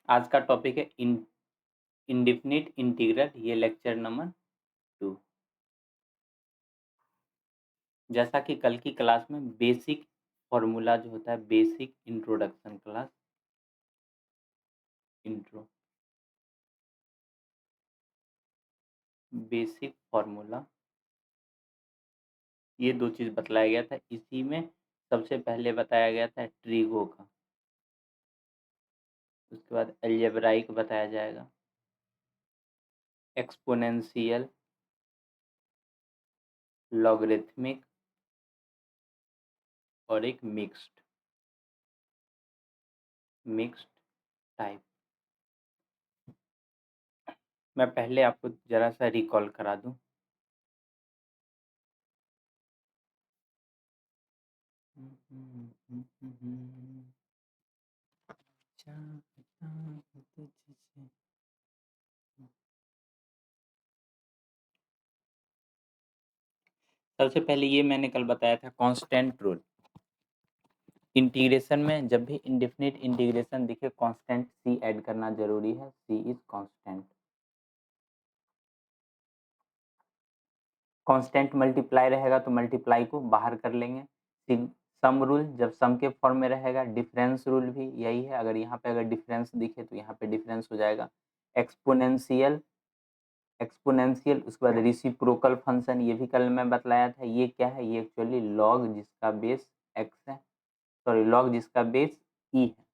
आज का टॉपिक है इंडेफिनिट इंटीग्रल, ये लेक्चर नंबर 2। जैसा कि कल की क्लास में बेसिक फॉर्मूला जो होता है, basic introduction class, intro basic formula, ये दो चीज़ बतलाया गया था। इसी में सबसे पहले बताया गया था ट्रिगो का, उसके बाद अलजेब्राइक बताया जाएगा, एक्सपोनेंशियल, लॉगरिथमिक और एक मिक्स्ड टाइप। मैं पहले आपको ज़रा सा रिकॉल करा दूं। सबसे पहले ये मैंने कल बताया था कांस्टेंट रूल। इंटीग्रेशन में जब भी इंडेफिनिट इंटीग्रेशन दिखे कांस्टेंट सी ऐड करना जरूरी है। सी इज कांस्टेंट। कांस्टेंट मल्टीप्लाई रहेगा तो मल्टीप्लाई को बाहर कर लेंगे। सम रूल जब सम के फॉर्म में रहेगा, डिफरेंस रूल भी यही है। अगर यहाँ पे अगर डिफरेंस दिखे तो यहाँ पे डिफरेंस हो जाएगा। एक्सपोनेंशियल, उसके बाद रेसिप्रोकल फंक्शन, ये भी कल मैं बतलाया था। ये क्या है? ये एक्चुअली लॉग जिसका बेस एक्स है, सॉरी लॉग जिसका बेस ई है,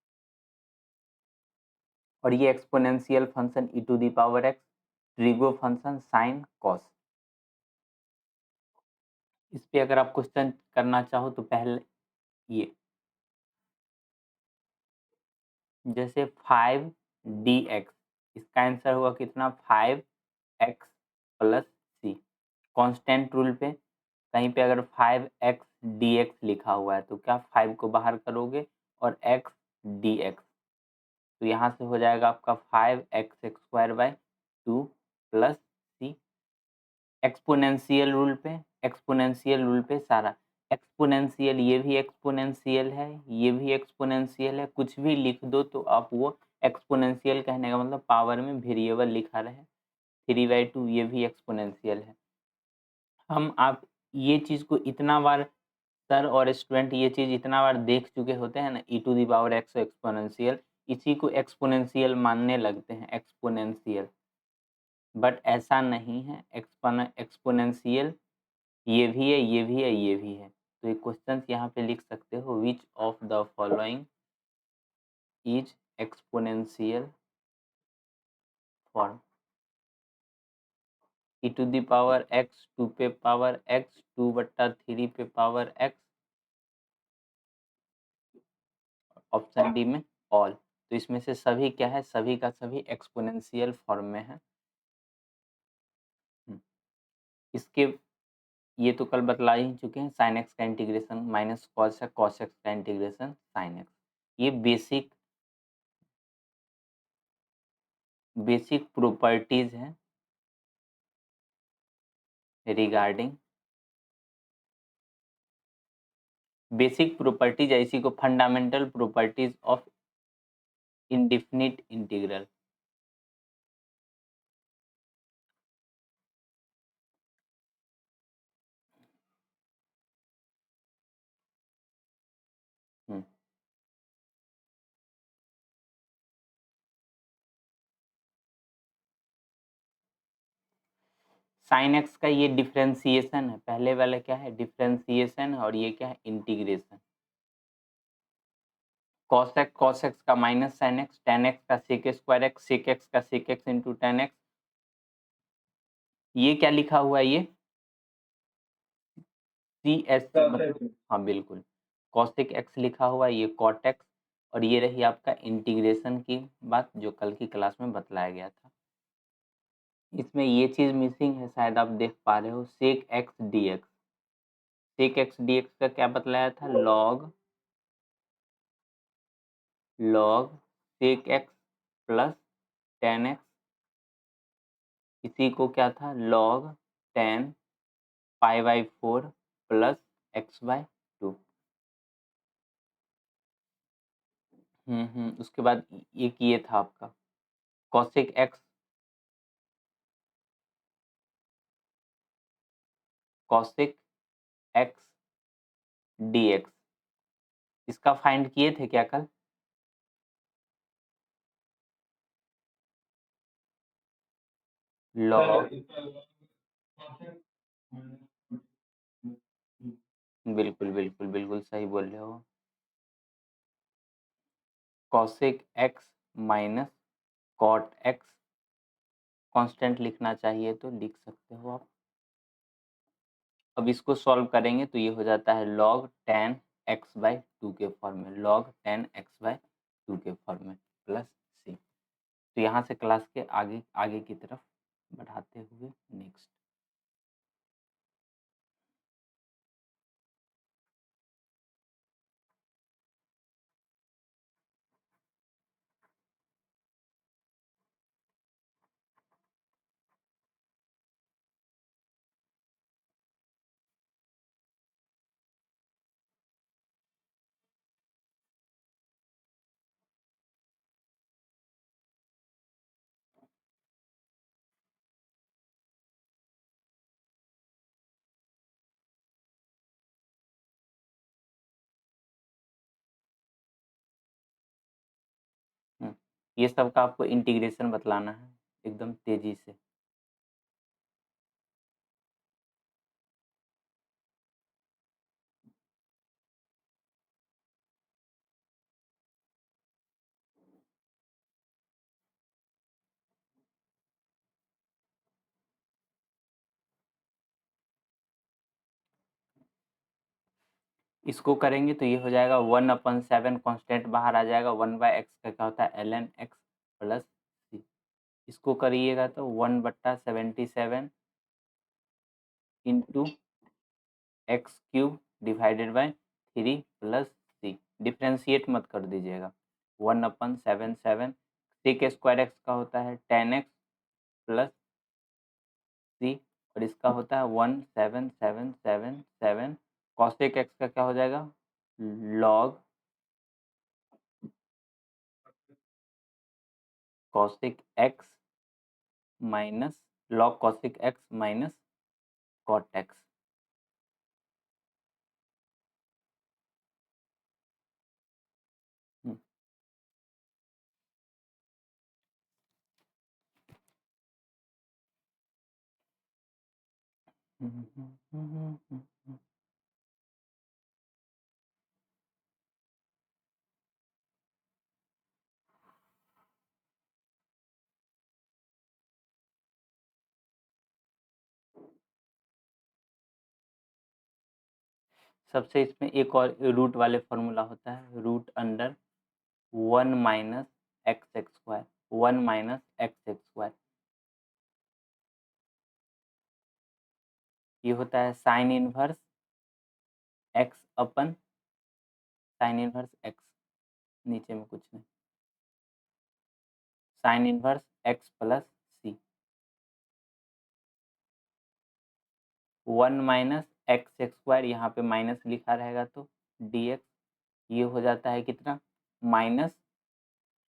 और ये exponential function e to the power x, trigo function sine cos. इस पे अगर आप क्वेश्चन करना चाहो तो पहले ये जैसे 5 dx, इसका आंसर होगा कितना? 5x प्लस सी। कांस्टेंट रूल पे कहीं पे अगर 5x dx लिखा हुआ है तो क्या 5 को बाहर करोगे और x dx, तो यहाँ से हो जाएगा आपका 5x² प्लस सी। एक्सपोनेंशियल रूल पे सारा एक्सपोनेंशियल, ये भी एक्सपोनेंशियल है, ये भी एक्सपोनेंशियल है, कुछ भी लिख दो तो आप वो एक्सपोनेंशियल कहने का मतलब पावर में वेरिएबल लिखा रहे। 3/2 ये भी एक्सपोनेंशियल है। आप ये चीज़ को इतना बार, सर और स्टूडेंट ये चीज़ इतना बार देख चुके होते हैं ना, e to the power x exponential, इसी को एक्सपोनेंशियल मानने लगते हैं, एक्सपोनेंशियल। बट ऐसा नहीं है। एक्सपोनेंशियल ये भी है, ये भी है, ये भी है। तो ये क्वेश्चन यहाँ पे लिख सकते हो, which of the following is exponential form? E to the power x, 2 पे पावर एक्स, 2/3 पे पावर एक्स, ऑप्शन डी में ऑल। तो इसमें से सभी क्या है? सभी का सभी एक्सपोनेंशियल फॉर्म में है। इसके ये तो कल बतला ही चुके हैं। साइन एक्स का इंटीग्रेशन माइनस कॉस है, कॉस एक्स का इंटीग्रेशन साइन एक्स। ये बेसिक प्रॉपर्टीज हैं रिगार्डिंग बेसिक प्रॉपर्टीज है, इसी को fundamental properties of indefinite integral. Sign x का ये डिफरेंशिएशन है, पहले वाला क्या है? डिफरेंशिएशन, और ये क्या है? इंटीग्रेशन। कॉस एक्स का minus sine x, tan x का sec square x, sec x का sec x into tan x. ये क्या लिखा हुआ है? ये सी एस, हाँ बिल्कुल, कॉसेक एक्स लिखा हुआ है, ये कॉट एक्स। और ये रही आपका इंटीग्रेशन की बात जो कल की क्लास में बतलाया गया था। इसमें ये चीज़ मिसिंग है, शायद आप देख पा रहे हो, sec x d x. Sec x d x का क्या बतलाया था? Log sec x plus tan x, इसी को क्या था? Log tan π/4 plus x/2। उसके बाद एक ये था आपका कॉसेक एक्स dx, इसका फाइंड किए थे क्या कल? लॉग बिल्कुल, बिल्कुल, बिल्कुल सही बोल रहे हो। Cosec x minus cot x, constant लिखना चाहिए तो लिख सकते हो आप। अब इसको सॉल्व करेंगे तो ये हो जाता है log tan x/2 के फॉर्म में, log tan x/2 के फॉर्म में प्लस c। तो यहाँ से क्लास के आगे आगे की तरफ बढ़ाते हुए नेक्स्ट। ये सब का आपको इंटीग्रेशन बतलाना है एकदम तेजी से। इसको करेंगे तो ये हो जाएगा 1/7 कांस्टेंट बाहर आ जाएगा, 1/x का क्या होता है ln x प्लस c। इसको करिएगा तो 1/77 into x cube divided by 3 plus c. Differentiate मत कर दीजिएगा। 1/77 सेक स्क्वायर एक्स का होता है 10x प्लस सी, और इसका होता है 17777। कॉसेक एक्स का क्या हो जाएगा log cosec x minus log cosec x minus cot x. सबसे इसमें एक और रूट वाले फॉर्मूला होता है, root under 1 minus x x square, 1 minus x x square. ये होता है साइन इनवर्स एक्स अपन साइन इनवर्स एक्स, नीचे में कुछ नहीं, sine inverse x plus c. 1 minus x x square, यहाँ पे माइनस लिखा रहेगा तो dx, ये हो जाता है कितना minus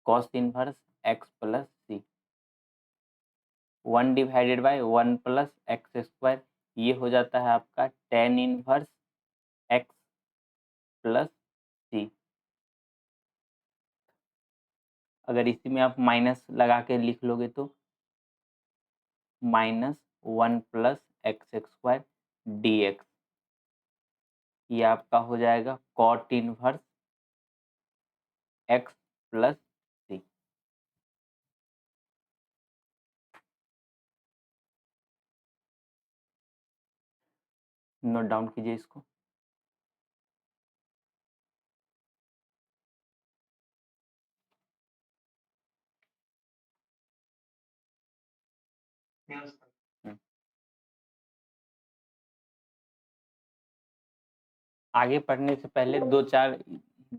cos inverse x plus c. 1 divided by 1 plus x square, ये हो जाता है आपका tan inverse x plus c. अगर इसी में आप माइनस लगा के लिख लोगे तो minus 1 plus x x square dx, ये आपका हो जाएगा कॉट इनवर्स एक्स प्लस सी। नोट डाउन कीजिए इसको। आगे पढ़ने से पहले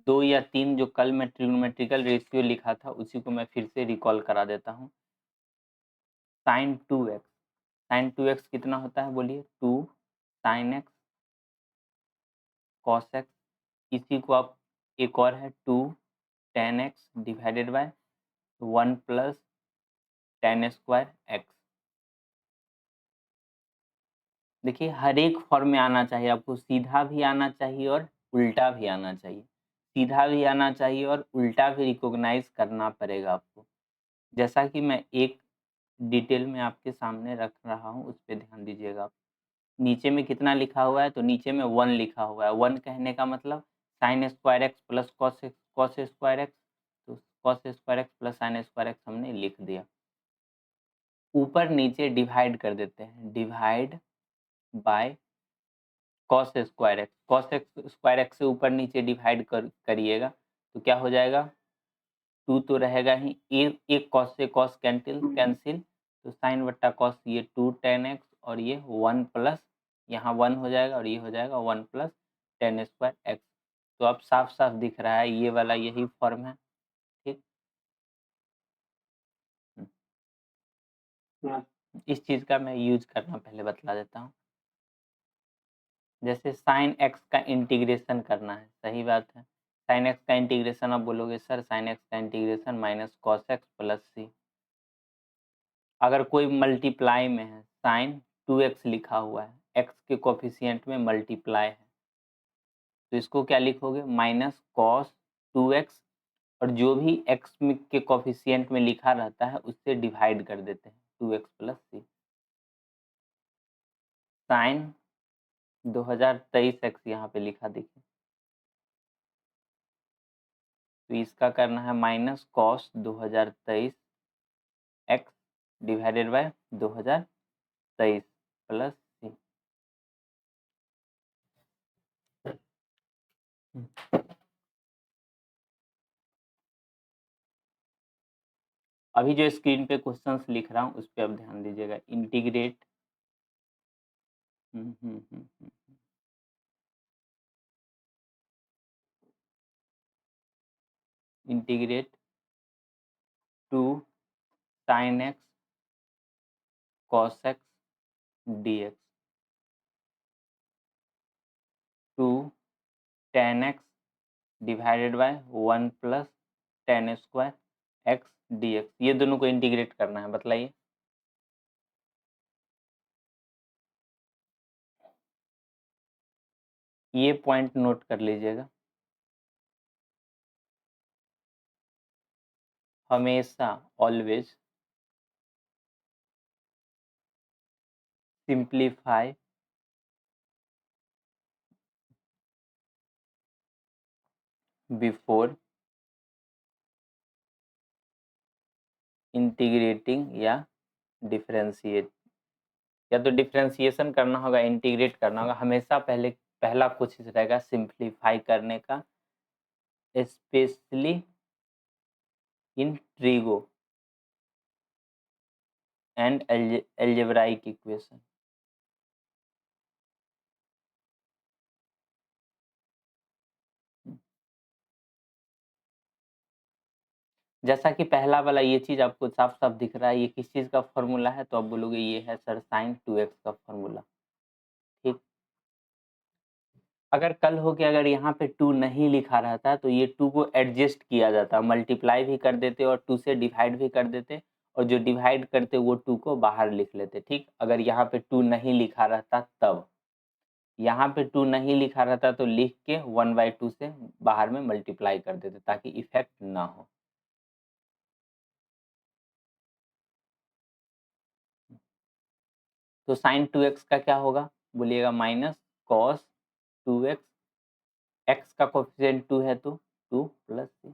दो या तीन जो कल मैं ट्रिग्नोमेट्रिकल रेशियो लिखा था उसी को मैं फिर से रिकॉल करा देता हूँ। साइन 2x कितना होता है बोलिए 2 साइन एक्स कॉस एक्स, इसी को आप एक और है 2 ten x divided by 1 plus tan square x. देखिए हर एक फॉर्म में आना चाहिए आपको, सीधा भी आना चाहिए और उल्टा भी आना चाहिए। सीधा भी आना चाहिए और उल्टा भी रिकॉग्नाइज करना पड़ेगा आपको। जैसा कि मैं एक डिटेल में आपके सामने रख रहा हूँ, उस पे ध्यान दीजिएगा आप। नीचे में कितना लिखा हुआ है? तो नीचे में 1 लिखा हुआ है। 1 कहने का मतलब sin square x plus cos square x, तो cos square x plus sin square x हमने लिख दिया। ऊपर नीचे डिवाइड कर देते हैं, divide by cos square x. Cos square x से ऊपर नीचे डिवाइड करिएगा तो क्या हो जाएगा? 2 तो रहेगा ही, एक कॉस से कॉस कैंसिल, तो साइन बट्टा कॉस, ये 2 टेन एक्स और ये 1 प्लस, यहाँ 1 हो जाएगा और ये हो जाएगा 1 प्लस टेन स्क्वायर एक्स। तो अब साफ साफ दिख रहा है ये वाला यही फॉर्म है। ठीक, इस चीज का मैं यूज करना पहले बतला देता हूँ। जैसे साइन एक्स का इंटीग्रेशन करना है, सही बात है। साइन एक्स का इंटीग्रेशन आप बोलोगे सर साइन एक्स का integration minus cos x plus c. अगर कोई मल्टीप्लाई में है, साइन 2x लिखा हुआ है, x के कोफिशिएंट में मल्टीप्लाई है, तो इसको क्या लिखोगे? माइनस कॉस 2x, और जो भी x के कोफिशिएंट में लिखा रहता है उससे डिवाइड कर देते हैं, 2x प्लस सी। साइन 2023 x यहाँ पे लिखा देखिए, तो इसका करना है minus cos 2023 x divided by 2023 plus c. अभी जो स्क्रीन पे क्वेश्चंस लिख रहा हूँ उस पे अब ध्यान दीजिएगा। Integrate integrate two sine x cos x dx two tan x divided by 1 plus tan square x dx। ये दोनों को इंटीग्रेट करना है, बतलाइए। ये पॉइंट नोट कर लीजिएगा। हमेशा ऑलवेज सिंप्लीफाई बिफोर इंटीग्रेटिंग या डिफरेंशिएट। या तो डिफरेंशिएशन करना होगा, इंटीग्रेट करना होगा। हमेशा पहला कोशिश रहेगा सिंप्लीफाई करने का, specially in trigo and algebraic equation. जैसा कि पहला वाला ये चीज आपको साफ साफ दिख रहा है, ये किस चीज का फॉर्मूला है? तो आप बोलोगे ये है सर साइन 2x का फॉर्मूला। ठीक, अगर कल हो के अगर यहाँ पे 2 नहीं लिखा रहता तो ये 2 को एडजस्ट किया जाता, मल्टीप्लाई भी कर देते और 2 से डिवाइड भी कर देते, और जो डिवाइड करते वो 2 को बाहर लिख लेते। ठीक, अगर यहाँ पे 2 नहीं लिखा रहता तब, यहाँ पे 2 नहीं लिखा रहता तो लिख के 1/2 से बाहर में मल्टीप्लाई कर देते ताकि इफेक्ट ना हो। तो साइन 2x का क्या होगा बोलिएगा? माइनस कॉस 2x, x का कोफिशिएंट 2 है तो 2 प्लस सी।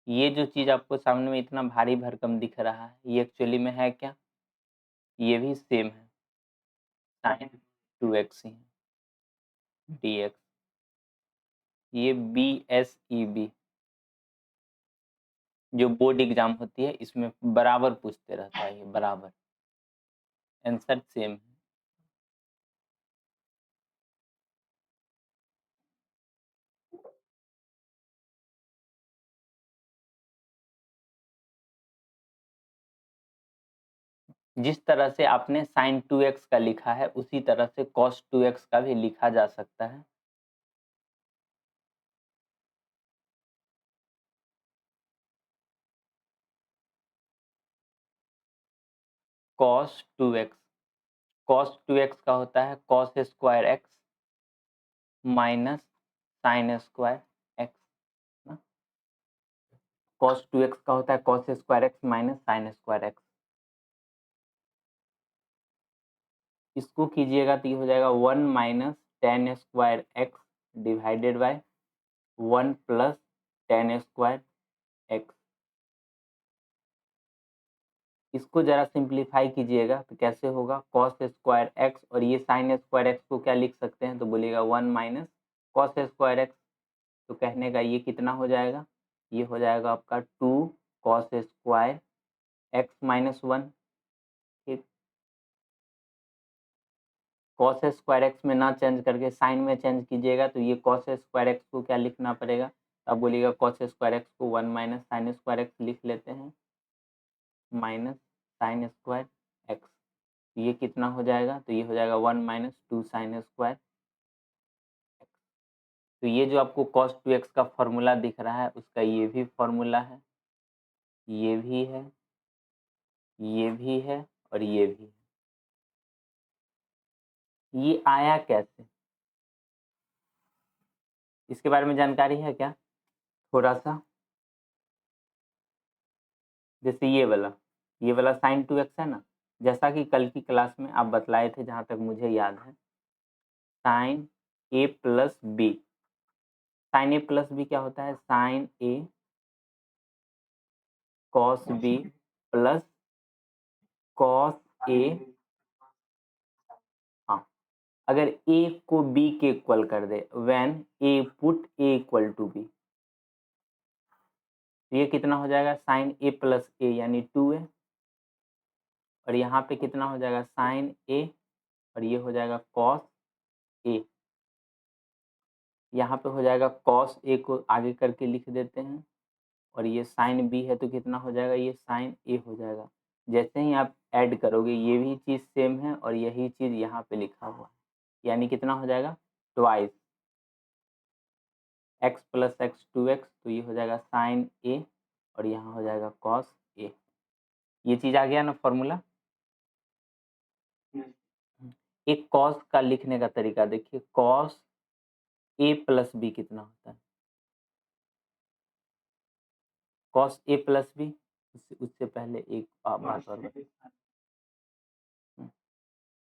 ये जो चीज आपको सामने में इतना भारी भरकम दिख रहा है, ये एक्चुअली में है क्या? ये भी सेम है, साइन 2x ही है dx। ये BSEB जो बोर्ड एग्जाम होती है इसमें बराबर पूछते रहता है, ये बराबर आंसर सेम है। जिस तरह से आपने साइन 2x का लिखा है उसी तरह से कॉस 2x का भी लिखा जा सकता है। Cos 2x। कॉस 2x का होता है cos square x minus sine square x. Cos 2x का होता है cos square x minus sine square x. इसको कीजिएगा तो ये हो जाएगा 1 minus tan square x divided by 1 plus tan square x. इसको जरा सिंप्लीफाई कीजिएगा तो कैसे होगा, कॉस स्क्वायर एक्स और ये साइन स्क्वायर एक्स को क्या लिख सकते हैं, तो बोलिएगा 1 माइनस कॉस स्क्वायर एक्स। तो कहने का ये कितना हो जाएगा, ये हो जाएगा आपका 2 कॉस स्क्वायर एक्स माइनस 1। ठीक, कॉस स्क्वायर एक्स में ना चेंज करके साइन में चेंज कीजिएगा तो ये कॉस स्क्वायर एक्स को क्या लिखना पड़ेगा, अब बोलिएगा कॉस स्क्वायर एक्स को 1 माइनस साइन स्क्वायर एक्स लिख लेते हैं माइनस साइन स्क्वायर एक्स। ये कितना हो जाएगा, तो ये हो जाएगा 1 माइनस 2 साइन स्क्वायर। तो ये जो आपको cos 2x का फॉर्मूला दिख रहा है उसका ये भी फॉर्मूला है, ये भी है, ये भी है और ये भी है। ये आया कैसे, इसके बारे में जानकारी है क्या थोड़ा सा। जैसे ये वाला साइन 2x है ना, जैसा कि कल की क्लास में आप बतलाए थे जहाँ तक मुझे याद है, sine a plus b. Sine a plus b क्या होता है, sine a cos b plus cos a. हाँ, अगर a को b के इक्वल कर दे, when a put a equal to b, तो ये कितना हो जाएगा साइन a प्लस a यानी 2a, और यहाँ पे कितना हो जाएगा साइन a और ये हो जाएगा कॉस a। यहाँ पे हो जाएगा कॉस a को आगे करके लिख देते हैं और ये साइन b है तो कितना हो जाएगा, ये साइन a हो जाएगा। जैसे ही आप ऐड करोगे ये भी चीज़ सेम है और यही चीज़ यहाँ पे लिखा हुआ है, यानी कितना हो जाएगा twice x plus x 2x, तो ये हो जाएगा साइन a और यहाँ हो जाएगा कॉस a। ये चीज़ आ गया ना फॉर्मूला। एक कॉस का लिखने का तरीका देखिए, कॉस a प्लस बी कितना होता है, कॉस a प्लस बी। उससे पहले एक बात और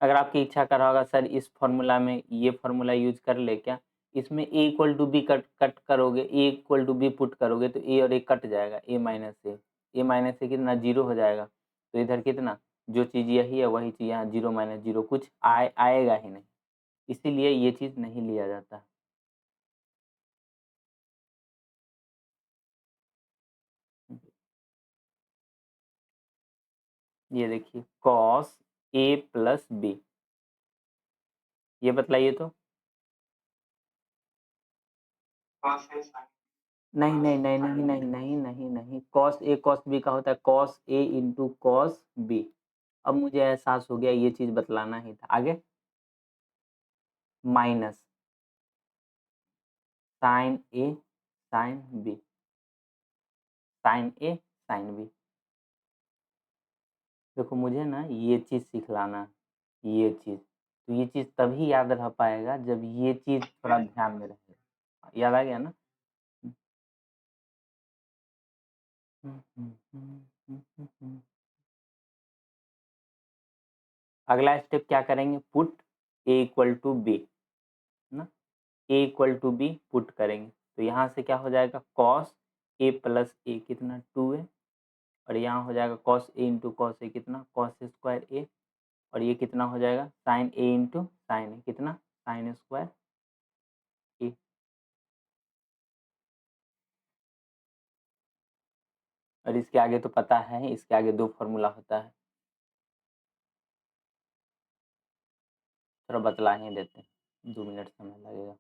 अगर आपकी इच्छा कर रहा होगा सर इस फॉर्मूला में ये फॉर्मूला यूज कर ले क्या, इसमें a equal to b cut करोगे, a equal to b put करोगे तो a और a कट जाएगा, a माइनस ए कितना 0 हो जाएगा। तो इधर कितना, जो चीज़ यही है वही चीज़ यहाँ 0 माइनस 0 कुछ आएगा ही नहीं, इसीलिए ये चीज़ नहीं लिया जाता। ये देखिए कॉस a प्लस बी, ये बतलाइए तो। नहीं, कॉस ए कॉस बी का होता है cos A into cos B. अब मुझे एहसास हो गया ये चीज़ बतलाना ही था। आगे माइनस साइन ए साइन बी, साइन ए साइन बी। देखो मुझे ना ये चीज़ सिखलाना है, ये चीज़, तो ये चीज़ तभी याद रह पाएगा जब ये चीज़ थोड़ा ध्यान में रहेगा। याद आ गया ना। अगला स्टेप क्या करेंगे, put a equal to b ना, a equal to b put करेंगे तो यहाँ से क्या हो जाएगा कॉस ए प्लस ए कितना 2a, और यहाँ हो जाएगा cos A into cos A कितना कॉस स्क्वायर ए, और ये कितना हो जाएगा साइन ए इंटू साइन ए कितना साइन स्क्वायर ए। और इसके आगे तो पता है, इसके आगे 2 फॉर्मूला होता है, थोड़ा बतला ही देते हैं, 2 मिनट समय लगेगा।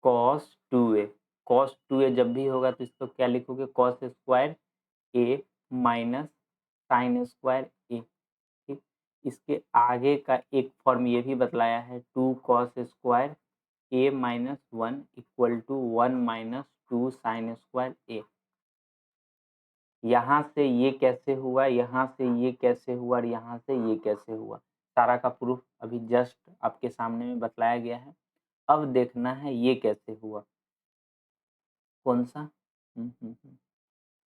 कॉस 2a, कॉस 2a जब भी होगा तो इसको क्या लिखोगे cos square a minus sign square ए। ठीक, इसके आगे का एक फॉर्म ये भी बतलाया है 2 cos square a minus 1 equal to 1 minus 2 sine square a. यहाँ से ये कैसे हुआ, यहाँ से ये कैसे हुआ और यहाँ से ये कैसे हुआ, सारा का प्रूफ अभी जस्ट आपके सामने में बतलाया गया है। अब देखना है ये कैसे हुआ, कौन सा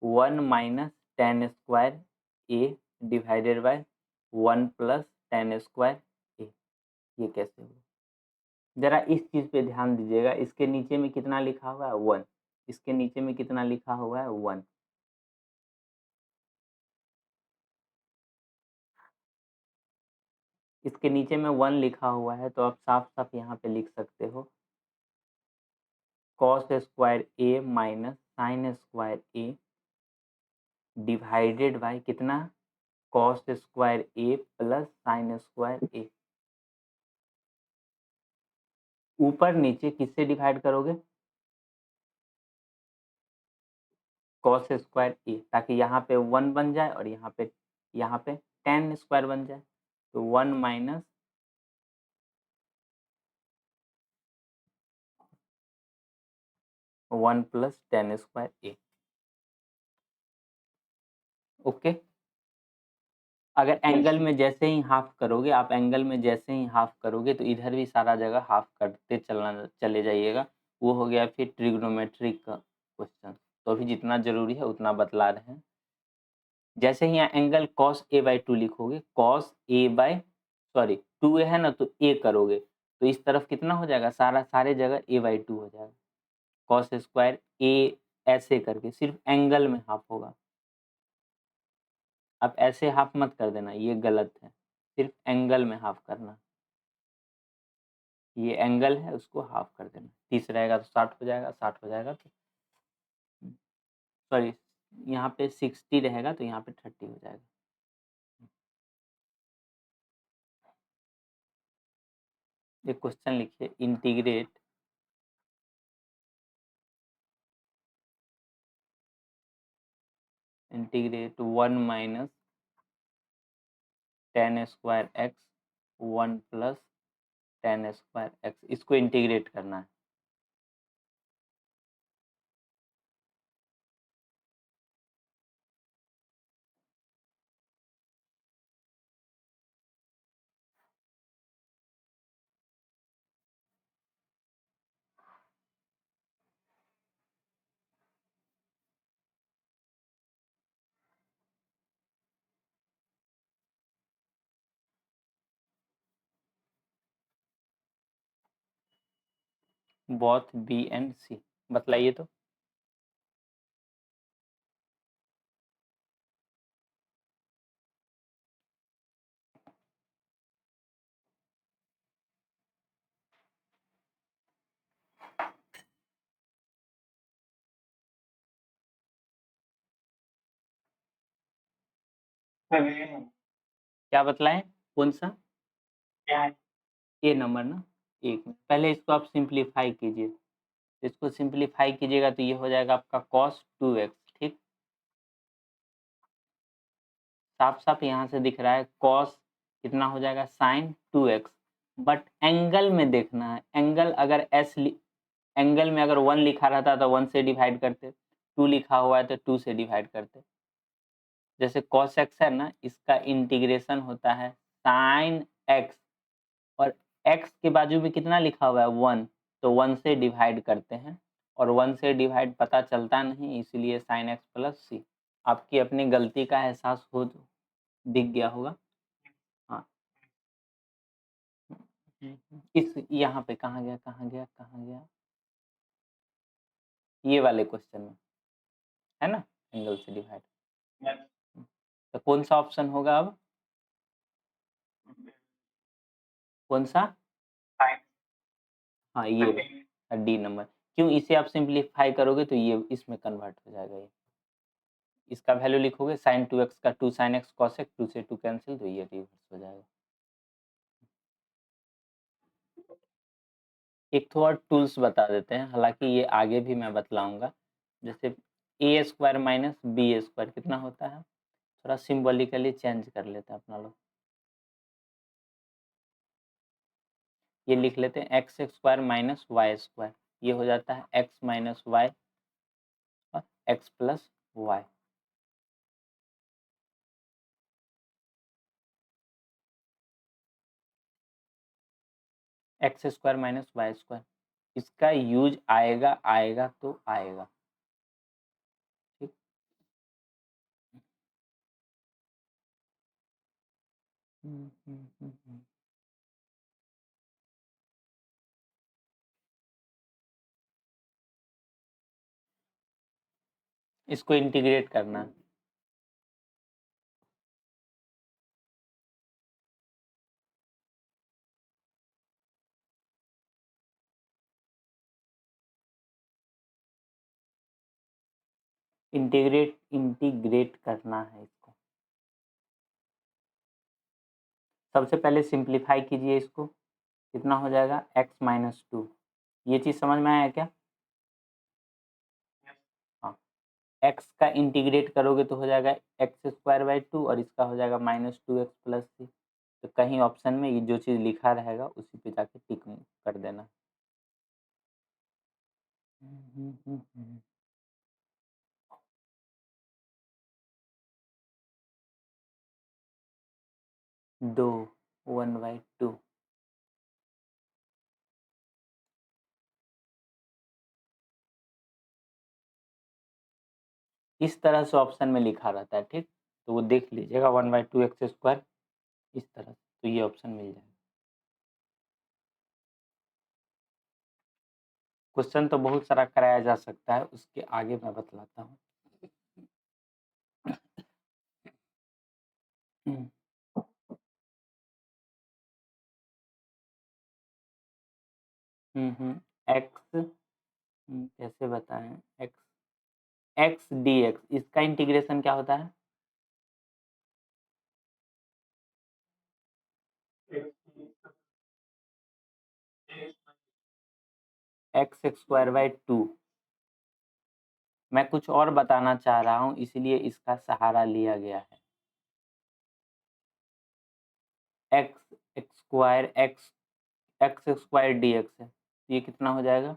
1 minus tan square a divided by 1 plus tan square a, ये कैसे हुआ। जरा इस चीज पे ध्यान दीजिएगा, इसके नीचे में कितना लिखा हुआ है 1, इसके नीचे में कितना लिखा हुआ है 1, इसके नीचे में 1 लिखा हुआ है, तो आप साफ साफ यहाँ पे लिख सकते हो cos square a minus sign square a divided bye कितना कॉस स्क्वायर ए प्लस साइन स्क्वायर ए। ऊपर नीचे किससे डिवाइड करोगे, कॉस स्क्वायर ए, ताकि यहाँ पे 1 बन जाए और यहाँ पे टेन स्क्वायर बन जाए, तो 1 minus one plus tan square a. Okay, अगर एंगल में जैसे ही हाफ करोगे, आप एंगल में जैसे ही हाफ करोगे तो इधर भी सारा जगह हाफ करते चले जाइएगा, वो हो गया फिर ट्रिग्नोमेट्रिक का क्वेश्चन। तो अभी जितना जरूरी है उतना बतला रहे हैं। जैसे ही यहाँ angle cos a by two लिखोगे, cos a by sorry two a है ना, तो ए करोगे तो इस तरफ कितना हो जाएगा, सारे जगह ए बाई टू हो जाएगा। कॉस स्क्वायर ए ऐसे करके सिर्फ एंगल में हाफ होगा, आप ऐसे हाफ मत कर देना, ये गलत है, सिर्फ एंगल में हाफ करना। ये एंगल है उसको हाफ कर देना, 30 रहेगा तो 60 हो जाएगा, 60 हो जाएगा तो सॉरी यहाँ पे 60 रहेगा तो यहाँ पे 30 हो जाएगा। एक क्वेश्चन लिखिए, integrate 1 minus tan square x 1 plus tan square x, इसको इंटीग्रेट करना है। बोथ बी एंड सी, बतलाइए तो। क्या बतलाएं, कौन सा ए नंबर ना, एक मिनट पहले इसको आप सिंप्लीफाई कीजिए, इसको सिंप्लीफाई कीजिएगा तो ये हो जाएगा आपका cos 2x, ठीक, साफ साफ यहाँ से दिख रहा है cos कितना हो जाएगा sin 2x, बट एंगल में देखना है, एंगल अगर एंगल में अगर 1 लिखा रहता तो 1 से डिवाइड करते, 2 लिखा हुआ है तो 2 से डिवाइड करते। जैसे cos x है ना, इसका इंटीग्रेशन होता है sin x, और x के बाजू में कितना लिखा हुआ है 1, तो 1 से डिवाइड करते हैं, और 1 से डिवाइड पता चलता नहीं, इसलिए sin x प्लस सी। आपकी अपनी गलती का एहसास हो दिख गया होगा। हाँ, इस यहाँ पे कहाँ गया, ये वाले क्वेश्चन में है ना, एंगल से डिवाइड, तो कौन सा ऑप्शन होगा अब, कौन सा, हाँ ये डी नंबर। क्यों, इसे आप सिंप्लीफाई करोगे तो ये इसमें कन्वर्ट हो जाएगा, ये इसका वैल्यू लिखोगे sin 2x का 2 sin x cos x, 2 से 2 कैंसिल, तो ये रिवर्स हो जाएगा। एक तो और टूल्स बता देते हैं, हालांकि ये आगे भी मैं बतलाऊंगा। जैसे ए स्क्वायर माइनस बी स्क्वायर कितना होता है, थोड़ा सिंबॉलिकली चेंज कर लेते हैं अपना लोग, ये लिख लेते हैं x square minus y square, ये हो जाता है एक्स माइनस वाई और x plus y. X square minus y square, इसका यूज आएगा आएगा तो आएगा, ठीक। इसको इंटीग्रेट करना है। इंटीग्रेट करना है इसको। सबसे पहले सिंप्लीफाई कीजिए इसको, कितना हो जाएगा x माइनस 2। ये चीज़ समझ में आया क्या? हाँ, x का इंटीग्रेट करोगे तो हो जाएगा एक्स स्क्वायर बाई 2 और इसका हो जाएगा माइनस 2x प्लस 3। तो कहीं ऑप्शन में ये जो चीज़ लिखा रहेगा उसी पे जाके टिक कर देना। 2 1/2। इस तरह से ऑप्शन में लिखा रहता है, ठीक। तो वो देख लीजिएगा 1/2 एक्स स्क्वायर इस तरह, तो ये ऑप्शन मिल जाएगा। क्वेश्चन तो बहुत सारा कराया जा सकता है, उसके आगे मैं बतलाता हूँ। एक्स कैसे बताएं, एक्स डी एक्स, इसका इंटीग्रेशन क्या होता है? X square by 2। मैं कुछ और बताना चाह रहा हूँ इसलिए इसका सहारा लिया गया है। X square x square D x है, ये कितना हो जाएगा?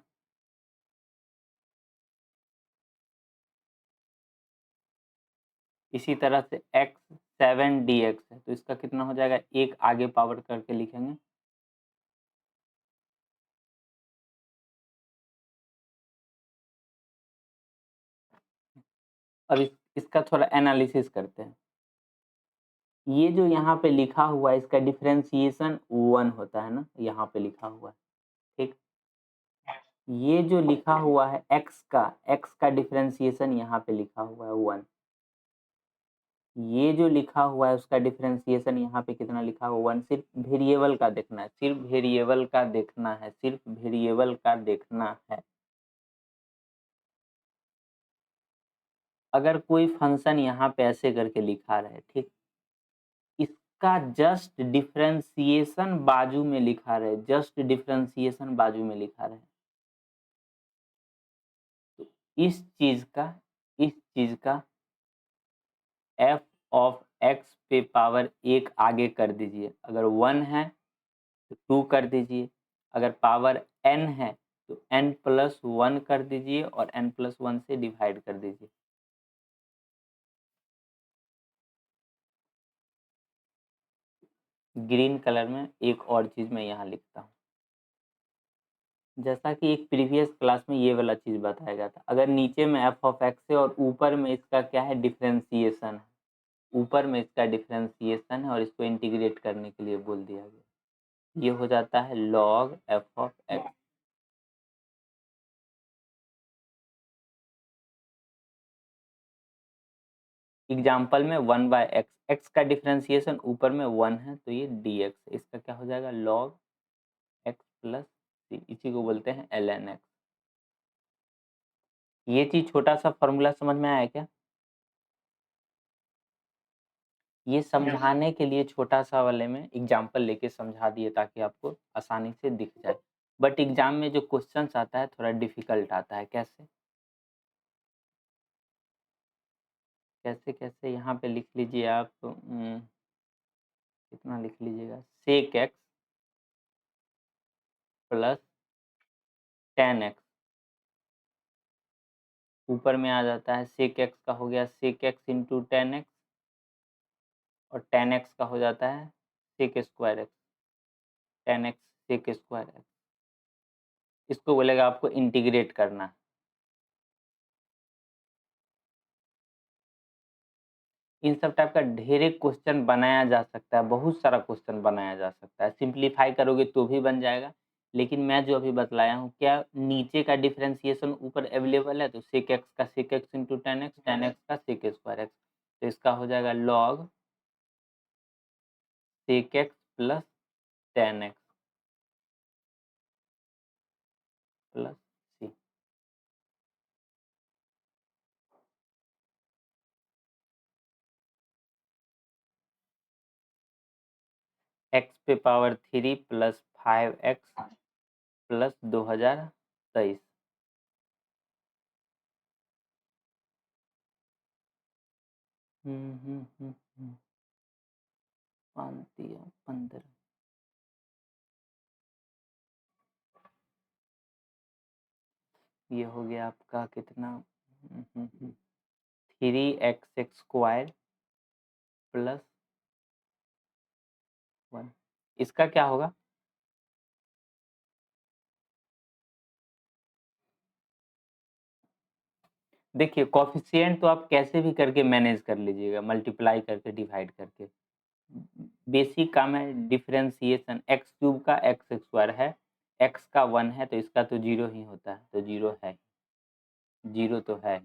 इसी तरह से एक्स 7 डी एक्स है, तो इसका कितना हो जाएगा? एक आगे पावर करके लिखेंगे। अब इसका थोड़ा एनालिसिस करते हैं। ये जो यहाँ पे लिखा हुआ है इसका डिफरेंशिएशन 1 होता है ना, यहाँ पे लिखा हुआ है, ठीक। ये जो लिखा हुआ है एक्स का डिफरेंशिएशन यहाँ पे लिखा हुआ है 1। ये जो लिखा हुआ है उसका डिफरेंशिएशन यहाँ पे कितना लिखा हुआ है 1। सिर्फ वेरिएबल का देखना है, सिर्फ वेरिएबल का देखना है, सिर्फ वेरिएबल का देखना है। अगर कोई फंक्शन यहाँ पे ऐसे करके लिखा रहे, ठीक, इसका जस्ट डिफरेंशिएशन बाजू में लिखा रहे, जस्ट डिफरेंशिएशन बाजू में लिखा रहे, तो इस चीज का f ऑफ x पे पावर 1 आगे कर दीजिए। अगर 1 है तो 2 कर दीजिए, अगर पावर n है तो n प्लस 1 कर दीजिए और n प्लस 1 से डिवाइड कर दीजिए। ग्रीन कलर में एक और चीज़ मैं यहाँ लिखता हूँ, जैसा कि एक प्रीवियस क्लास में ये वाला चीज़ बताया गया था। अगर नीचे में f ऑफ x है और ऊपर में इसका क्या है, डिफरेंशिएशन है, ऊपर में इसका डिफरेंशिएशन है और इसको इंटीग्रेट करने के लिए बोल दिया गया, ये हो जाता है log f of x। Example में 1/x, x का डिफरेंशिएशन ऊपर में 1 है तो ये dx, इसका क्या हो जाएगा log x प्लस c, इसी को बोलते हैं ln x। ये चीज़ छोटा सा फॉर्मूला समझ में आया क्या? ये समझाने के लिए छोटा सा वाले में एग्जाम्पल लेके समझा दिए ताकि आपको आसानी से दिख जाए, बट एग्जाम में जो क्वेश्चंस आता है थोड़ा डिफिकल्ट आता है। कैसे कैसे कैसे यहाँ पे लिख लीजिए आप, कितना लिख लीजिएगा, sec x plus tan x, ऊपर में आ जाता है सेक एक्स का हो गया sec x into tan x और टेन एक्स का हो जाता है sec square x, tan x sec square x, इसको बोलेगा आपको इंटीग्रेट करना। इन सब टाइप का ढेरे क्वेश्चन बनाया जा सकता है, बहुत सारा क्वेश्चन बनाया जा सकता है। सिंप्लीफाई करोगे तो भी बन जाएगा, लेकिन मैं जो अभी बतलाया हूँ, क्या नीचे का डिफरेंशिएशन ऊपर अवेलेबल है? तो सेक एक्स का sec x into tan x का सेक स्क्वायर एक्स, तो इसका हो जाएगा log sec x plus tan x plus c. X पे power 3 plus 5x plus 2023। Hmm 15 ये हो गया आपका कितना? 3x स्क्वायर प्लस 1, इसका क्या होगा? देखिए कोफिशिएंट तो आप कैसे भी करके मैनेज कर लीजिएगा, मल्टीप्लाई करके डिवाइड करके। बेसिक काम है डिफरेंशिएशन। एक्स क्यूब का एक्स स्क्वायर है, एक्स का 1 है तो इसका तो 0 ही होता है, तो 0 है, 0 तो है।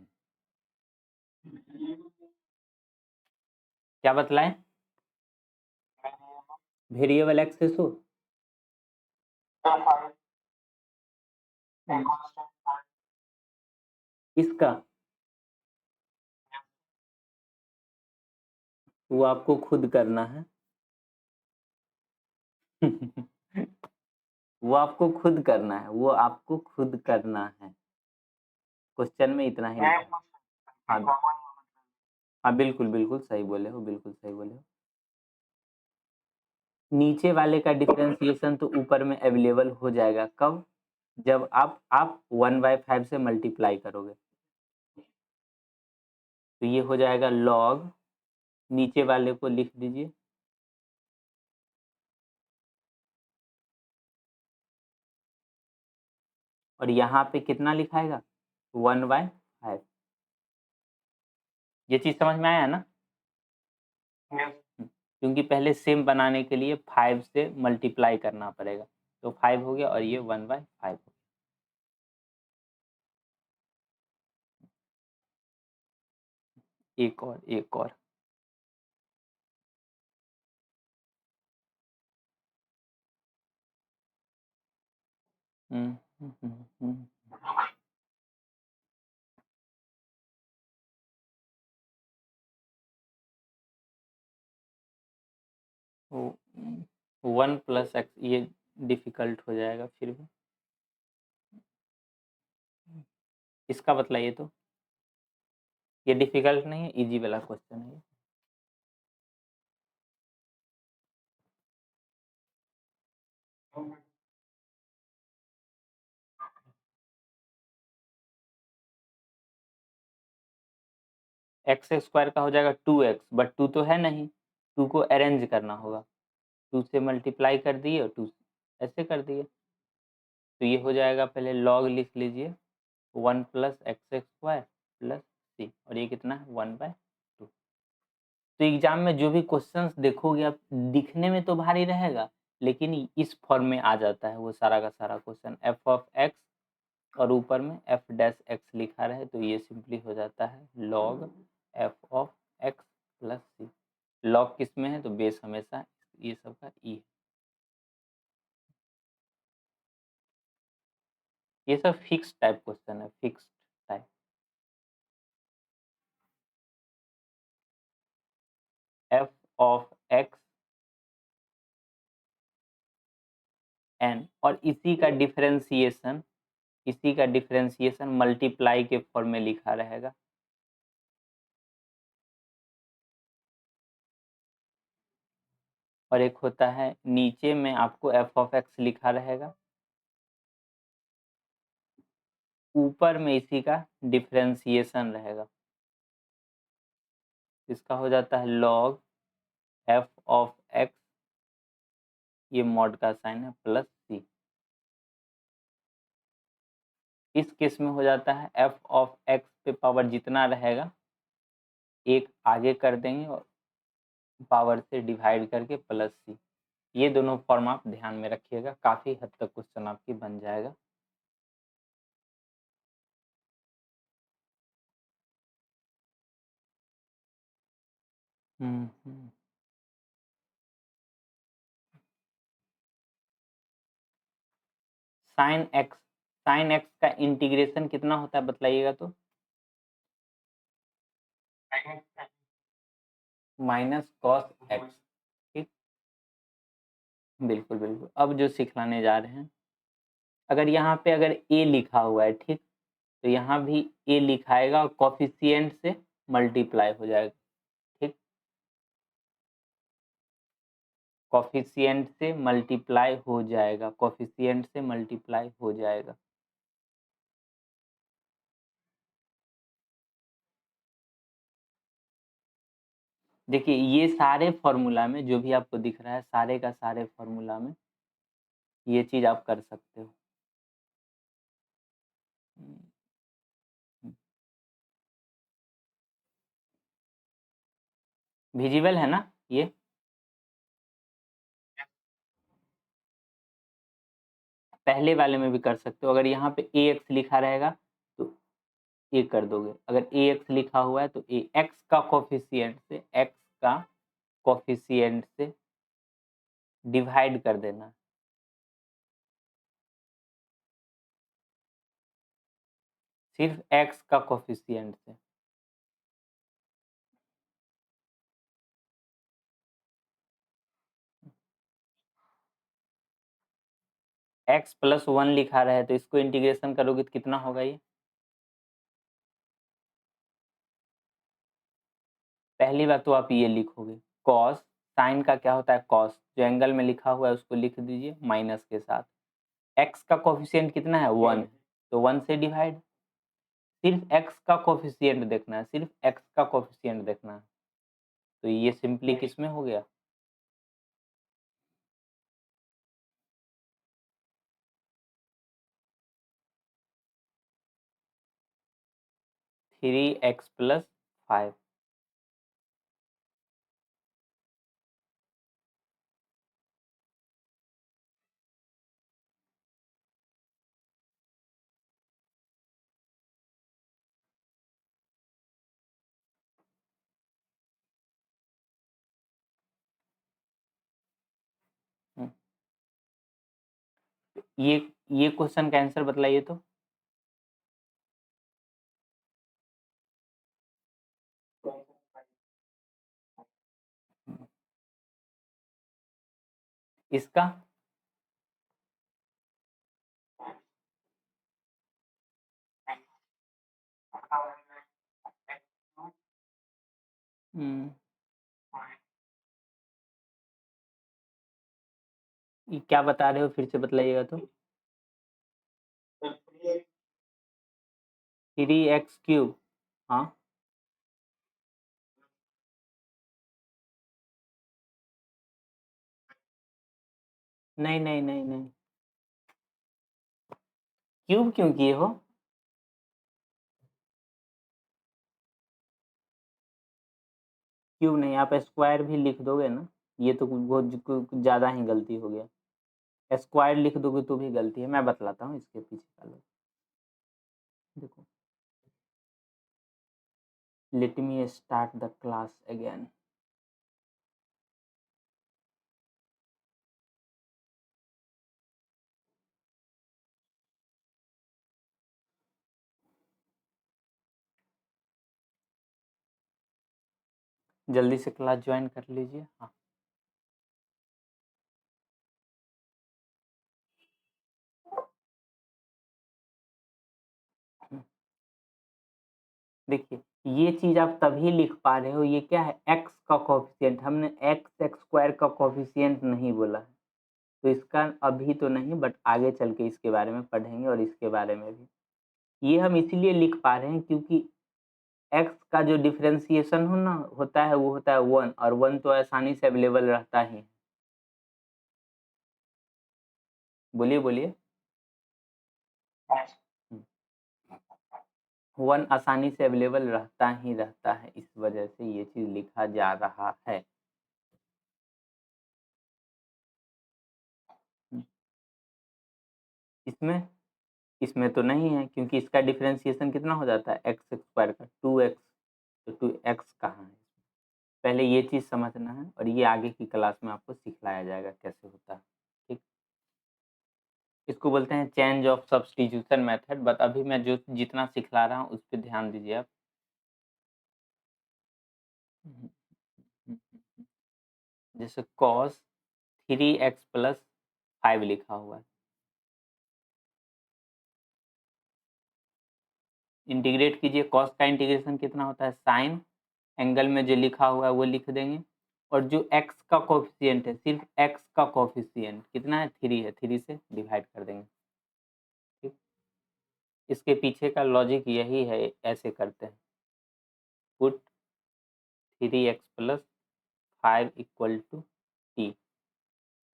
क्या बतलाएं? वेरिएबल एक्सेस हो इसका, वो आपको खुद करना है। वो आपको खुद करना है, वो आपको खुद करना है। क्वेश्चन में इतना ही लिखा है। हाँ हाँ बिल्कुल बिल्कुल सही बोले हो, बिल्कुल सही बोले हो। नीचे वाले का डिफरेंशिएशन तो ऊपर में अवेलेबल हो जाएगा, कब? जब आप 1/5 से मल्टीप्लाई करोगे, तो ये हो जाएगा लॉग, नीचे वाले को लिख दीजिए, और यहाँ पे कितना लिखाएगा? 1/5। ये चीज समझ में आया ना? क्योंकि पहले सेम बनाने के लिए 5 से मल्टीप्लाई करना पड़ेगा, तो 5 हो गया और ये 1/5 हो गया। एक और हम्म, हम्म, हम्म, हम्म। 1 + x, ये डिफिकल्ट हो जाएगा फिर भी। इसका बतलाइए तो, ये डिफिकल्ट नहीं है, इजी वाला क्वेश्चन है ये। एक्स स्क्वायर का हो जाएगा 2x, बट 2 तो है नहीं, 2 को अरेंज करना होगा, 2 से मल्टीप्लाई कर दिए और 2 ऐसे कर दिए, तो ये हो जाएगा, पहले लॉग लिख लीजिए, 1 + x² प्लस सी, और ये कितना है? 1/2। तो एग्जाम में जो भी क्वेश्चंस देखोगे आप, दिखने में तो भारी रहेगा, लेकिन इस फॉर्म में आ जाता है वो सारा का सारा क्वेश्चन, f(x) और ऊपर में f' लिखा रहे, तो ये सिंपली हो जाता है log f(x) प्लस सी। लॉग किस में है? तो बेस हमेशा ये सब का ई है। ये सब फिक्स टाइप क्वेश्चन है, फिक्स टाइप। f(x) n, और इसी का डिफरेंशिएशन मल्टीप्लाई के फॉर्म में लिखा रहेगा। और एक होता है नीचे में आपको f(x) लिखा रहेगा, ऊपर में इसी का डिफरेंशिएशन रहेगा, इसका हो जाता है log f(x), ये मॉड का साइन है, प्लस सी। इस केस में हो जाता है एफ ऑफ एक्स पे पावर जितना रहेगा एक आगे कर देंगे और पावर से डिवाइड करके प्लस सी। ये दोनों फॉर्म आप ध्यान में रखिएगा, काफी हद तक क्वेश्चन आपकी बन जाएगा। साइन एक्स का इंटीग्रेशन कितना होता है बतलाइएगा तो? Minus cos x. ठीक, बिल्कुल बिल्कुल। अब जो सिखलाने जा रहे हैं, अगर यहाँ पे अगर ए लिखा हुआ है, ठीक, तो यहाँ भी ए लिखाएगा और कोफिशिएंट से मल्टीप्लाई हो जाएगा। ठीक, कोफिशिएंट से मल्टीप्लाई हो जाएगा, कोफिशिएंट से मल्टीप्लाई हो जाएगा। देखिए ये सारे फॉर्मूला में जो भी आपको दिख रहा है, सारे का सारे फॉर्मूला में ये चीज आप कर सकते हो। विजिबल है ना ये? पहले वाले में भी कर सकते हो। अगर यहाँ पे ए एक्स लिखा रहेगा तो ए कर दोगे, अगर ए एक्स लिखा हुआ है तो ए एक्स का कोफिशिएंट से डिवाइड कर देना। सिर्फ एक्स का कोफिशिएंट से। एक्स प्लस वन लिखा रहा है तो इसको इंटीग्रेशन करोगे तो कितना होगा ये? पहली बात तो आप ये लिखोगे कॉस, साइन का क्या होता है कॉस, जो एंगल में लिखा हुआ है उसको लिख दीजिए माइनस के साथ। एक्स का कोफिशिएंट कितना है? 1, तो 1 से डिवाइड। सिर्फ एक्स का कोफिशिएंट देखना है, सिर्फ एक्स का कोफिशिएंट देखना है। तो ये सिंपली किसमें हो गया? Three x plus 5। ये ये क्वेश्चन का आंसर बतलाइए तो। इसका ये क्या बता रहे हो, फिर से बतलाइएगा तो। 3x³ हाँ, नहीं नहीं नहीं नहीं, क्यूब क्यों किए हो? क्यूब नहीं, आप स्क्वायर भी लिख दोगे ना, ये तो बहुत ज़्यादा ही गलती हो गया। स्क्वायर लिख दोगे तो भी गलती है, मैं बतलाता हूँ इसके पीछे का लोग। देखो, let me start the class again. जल्दी से क्लास ज्वाइन कर लीजिए। हाँ, देखिए ये चीज आप तभी लिख पा रहे हो, ये क्या है? एक्स का कोफिशिएंट, हमने एक्स स्क्वायर का कोफिशिएंट नहीं बोला है, तो इसका अभी तो नहीं, बट आगे चल के इसके बारे में पढ़ेंगे और इसके बारे में भी। ये हम इसीलिए लिख पा रहे हैं क्योंकि एक्स का जो डिफरेंशिएशन हो ना होता है वो होता है 1, और 1 तो आसानी से अवेलेबल रहता ही। बोलिए बोलिए। वन आसानी से अवेलेबल रहता ही रहता है, इस वजह से ये चीज़ लिखा जा रहा है। इसमें इसमें तो नहीं है, क्योंकि इसका डिफरेंशिएशन कितना हो जाता है एक्स स्क्वायर का 2x, तो 2x कहाँ है? पहले ये चीज़ समझना है और ये आगे की क्लास में आपको सिखलाया जाएगा कैसे होता है। ठीक, इसको बोलते हैं change of substitution method. But अभी मैं जो जितना सिखला रहा हूँ उस पर ध्यान दीजिए आप। जैसे cos 3x प्लस 5 लिखा हुआ है, इंटीग्रेट कीजिए। कॉस का इंटीग्रेशन कितना होता है, साइन एंगल में जो लिखा हुआ है वो लिख देंगे, और जो x का कोफिशिएंट है, सिर्फ x का कोफिशिएंट कितना है, 3 है, 3 से डिवाइड कर देंगे। ठीक, इसके पीछे का लॉजिक यही है, ऐसे करते हैं। Put 3x plus 5 equal to t,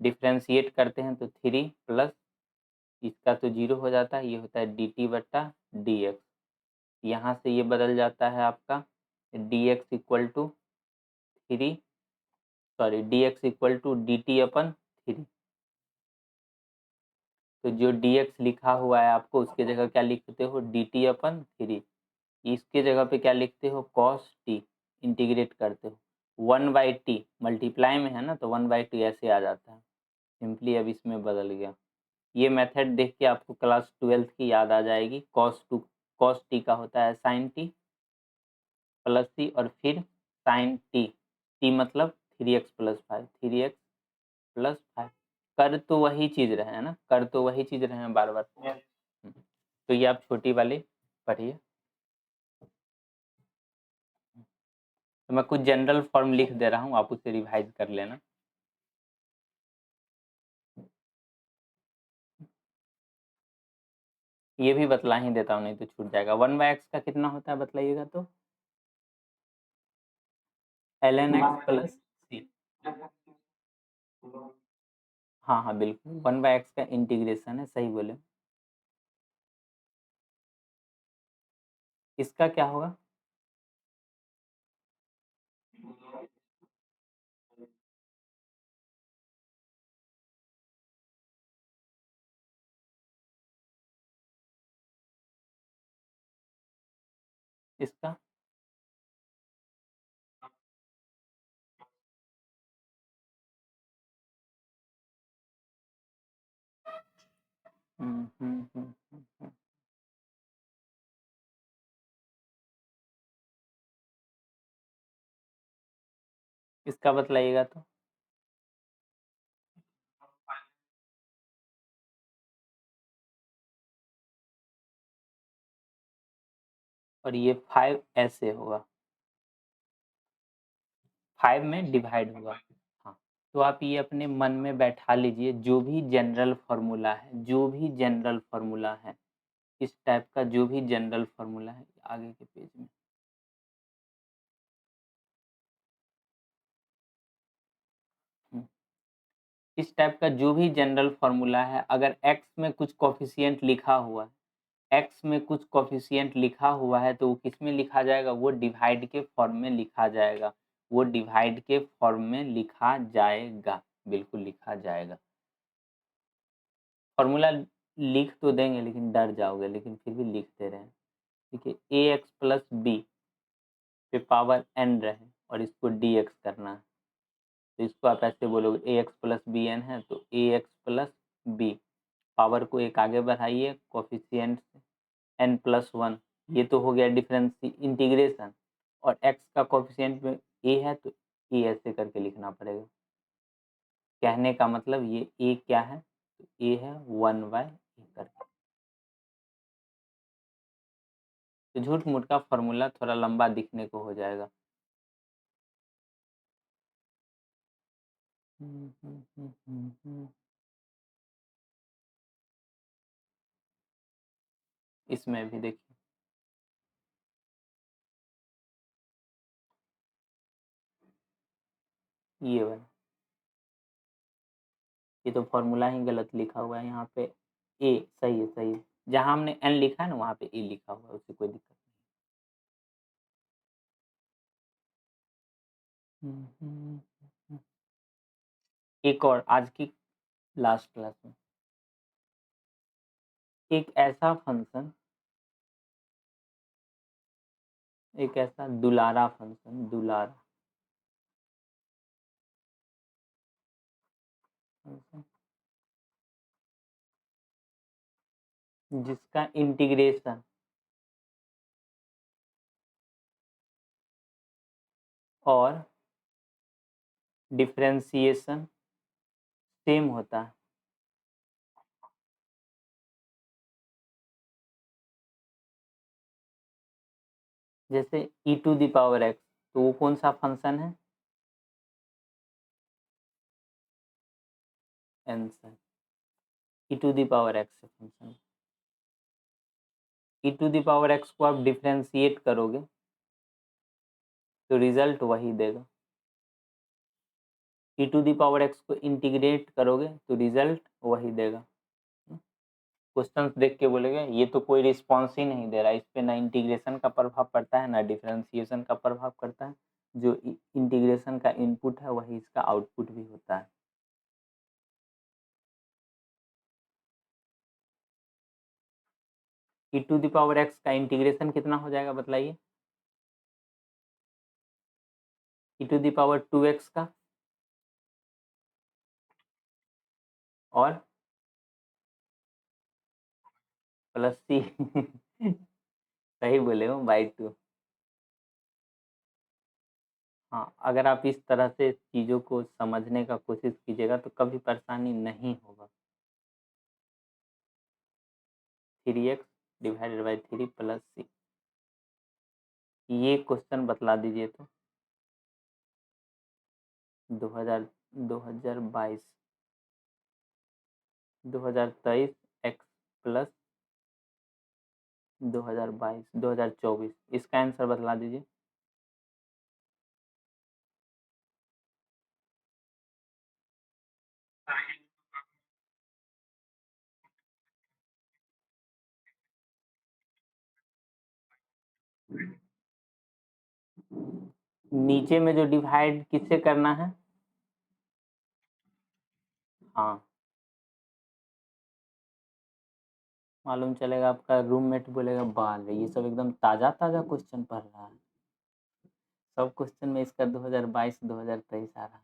differentiate करते हैं तो 3 प्लस इसका तो 0 हो जाता है, ये होता है dt बटा dx। यहाँ से ये बदल जाता है आपका dx equal to 3, sorry dx equal to dt अपन 3। तो जो dx लिखा हुआ है आपको उसके जगह क्या लिखते हो, dt अपन 3। इसके जगह पे क्या लिखते हो, cos t, इंटीग्रेट करते हो 1/t, मल्टीप्लाई में है ना तो 1/t ऐसे आ जाता है सिंपली। अब इसमें बदल गया। ये मेथड देख के आपको क्लास 12th की याद आ जाएगी। cos t का होता है sin t प्लस सी, और फिर साइन टी मतलब 3x प्लस 5, 3x प्लस 5। कर तो वही चीज़ रहे हैं ना, कर तो वही चीज़ रहे हैं बार बार। तो ये आप छोटी वाली पढ़िए। तो मैं कुछ जनरल फॉर्म लिख दे रहा हूँ, आप उसे रिवाइज कर लेना। ये भी बतला ही देता हूँ, नहीं तो छूट जाएगा। 1/x का कितना होता है बतलाइएगा तो, ln x प्लस सी। हाँ हाँ बिल्कुल, 1/x का इंटीग्रेशन है, सही बोले। इसका क्या होगा, इसका हम्म, हम्म, हम्म, हम्म, हम्म। इसका बतलाइएगा तो, और ये 5 ऐसे होगा, 5 में डिवाइड होगा। हाँ, तो आप ये अपने मन में बैठा लीजिए, जो भी जनरल फार्मूला है, जो भी जनरल फार्मूला है, इस टाइप का जो भी जनरल फार्मूला है, आगे के पेज में इस टाइप का जो भी जनरल फार्मूला है, अगर x में कुछ कोफिशिएंट लिखा हुआ है, x में कुछ कोफिशिएंट लिखा हुआ है, तो वो किस में लिखा जाएगा, वो डिवाइड के फॉर्म में लिखा जाएगा, वो डिवाइड के फॉर्म में लिखा जाएगा, बिल्कुल लिखा जाएगा। फॉर्मूला लिख तो देंगे लेकिन डर जाओगे, लेकिन फिर भी लिखते रहें। ठीक है, ए एक्स प्लस बी पे पावर n रहे और इसको डी एक्स करना है, तो इसको आप ऐसे बोलोगे ए एक्स प्लस बी एन है, तो ए एक्स प्लस बी, पावर को एक आगे बढ़ाइए कोफिशिएंट से, n प्लस 1, ये तो हो गया डिफरेंस इंटीग्रेशन, और x का कोफिशिएंट में a है तो a ऐसे करके लिखना पड़ेगा। कहने का मतलब ये a क्या है, तो a है 1/a करके। तो झूठ मूठ का फॉर्मूला थोड़ा लंबा दिखने को हो जाएगा। इसमें भी देखिए, ये वाला, ये तो फॉर्मूला ही गलत लिखा हुआ है, यहाँ पे ए सही है, सही है। जहाँ हमने एन लिखा है ना वहाँ पे ए लिखा हुआ है, उससे कोई दिक्कत नहीं। एक और आज की लास्ट क्लास में एक ऐसा फंक्शन, एक ऐसा दुलारा फंक्शन, दुलारा फंक्शन जिसका इंटीग्रेशन और डिफरेंशिएशन सेम होता है। जैसे e to the power x, तो वो कौन सा फंक्शन है? Answer e to the power x function. e to the power x को आप डिफरेंशिएट करोगे तो रिजल्ट वही देगा। e to the power x को इंटीग्रेट करोगे तो रिजल्ट वही देगा। क्वेश्चन देख के बोलेगा ये तो कोई रिस्पॉन्स ही नहीं दे रहा, इस पे ना इंटीग्रेशन का प्रभाव पड़ता है ना डिफरेंशिएशन का प्रभाव पड़ता है। जो इंटीग्रेशन का इनपुट है वही इसका आउटपुट भी होता है। e to the power x का इंटीग्रेशन कितना हो जाएगा बतलाइए? e to the power 2x का और प्लस c सही बोले हो बाई 2। हाँ, अगर आप इस तरह से चीज़ों को समझने का कोशिश कीजिएगा तो कभी परेशानी नहीं होगा। 3x divided by 3 plus c, ये क्वेश्चन बतला दीजिए तो। 2022 2023 x प्लस 2022 2024, इसका आंसर बतला दीजिए। नीचे में जो डिवाइड किससे करना है? हाँ, मालूम चलेगा आपका रूममेट बोलेगा बाल ये सब एकदम ताज़ा ताज़ा क्वेश्चन पढ़ रहा है। सब क्वेश्चन में इसका 2022 2023 आ रहा है।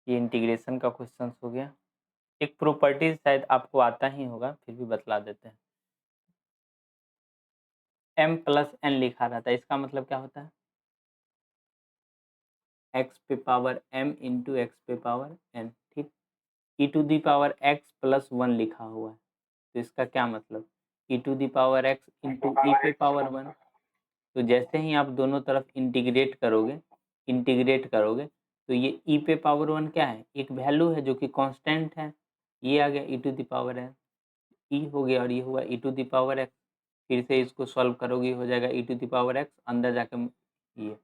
ये इंटीग्रेशन का क्वेश्चन हो गया। एक प्रॉपर्टी शायद आपको आता ही होगा, फिर भी बतला देते हैं। m प्लस n लिखा रहता है, इसका मतलब क्या होता है? x पे पावर m इंटू एक्स पे पावर n, ठीक। e to the power x plus 1 लिखा हुआ है, तो इसका क्या मतलब? e to the power x into e पे पावर 1। तो जैसे ही आप दोनों तरफ इंटीग्रेट करोगे तो ये e पे पावर 1 क्या है? एक वैल्यू है जो कि कांस्टेंट है। ये आ गया e टू दी पावर है, e हो गया, और ये हुआ e to the power x। फिर से इसको सॉल्व करोगे हो जाएगा e to the power x, अंदर जाकर ये।